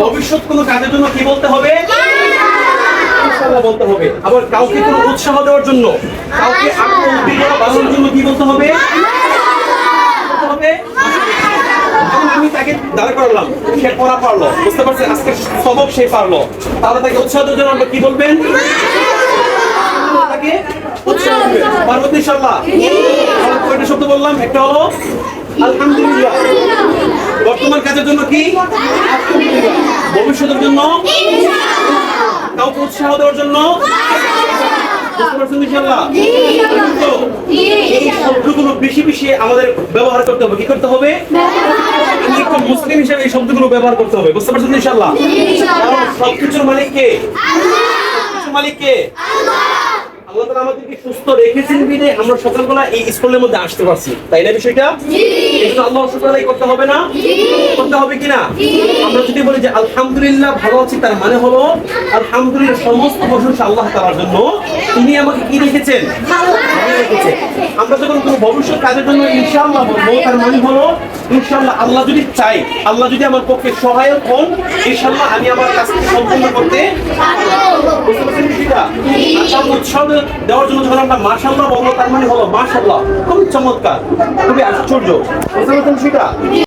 ভবিষ্যৎ কোনো কাজের জন্য কি বলতে হবে? ইনশাআল্লাহ বলতে হবে। আবার কাউকে কোনো উৎসাহ দেওয়ার জন্য, কাউকে আগ্রহ উদ্দীপনা বাড়ানোর জন্য কি বলতে হবে? বলতে হবে। এখন আমি তাকে দাঁড়া করালাম, সে পড়া পারলো, বুঝতে পারছেন, আজকে সবক সে পারলো, তাহলে তাকে উৎসাহ দেওয়ার জন্য আমরা কি বলবেন? তাকে উৎসাহ দিবেন। পারবো তো ইনশাআল্লাহ? কয়টা শব্দ বললাম? একটা হলো আলহামদুলিল্লাহ। বর্তমান কাজের জন্য কি? আলহামদুলিল্লাহ। ভবিষ্যতের জন্য কাউকে উৎসাহ দেওয়ার জন্য বুঝতে পারছেন ইনশাআল্লাহ? তো এই শব্দগুলো বেশি বেশি আমাদের ব্যবহার করতে হবে। কি করতে হবে? আমি একটা মুসলিম হিসেবে এই শব্দগুলো ব্যবহার করতে হবে। বুঝতে পারছেন ইনশাআল্লাহ? কারণ সবকিছুর মালিক কে? সবকিছুর মালিক কে? আল্লাহ তাআলা আমাদেরকে সুস্থ রেখেছেন বিধে আমরা সকালবেলা এই স্কুলের মধ্যে আসতে পারছি, তাই না? বিষয়টা এটা আল্লাহর শুকর আদায় করতে হবে না? করতে হবে কিনা? আমরা যদি বলি যে আলহামদুলিল্লাহ ভালো আছি, তার মানে হলো আলহামদুলিল্লাহ সমস্ত প্রশংসা আল্লাহ তাআলার জন্য, তিনি আমাকে কি রেখেছেন? ভালো রেখেছেন। আমরা যখন কোনো ভবিষ্যৎ কাজের জন্য ইনশাআল্লাহ বলবো, তার মানে হলো ইনশাআল্লাহ আল্লাহ যদি চাই, আল্লাহ যদি আমার পক্ষে সহায়ক হন, ইনশাআল্লাহ আমি আমার কাজকে সম্পূর্ণ করতে পারবো। বুঝতে পারছেন বিষয়টা? আচ্ছা, উৎসাহ দেওয়ার জন্য যখন আমরা মাশাআল্লাহ বলবো, তার মানে হলো মাশাআল্লাহ খুব চমৎকার, খুবই আশ্চর্য। বুঝতে পারছেন সেটা?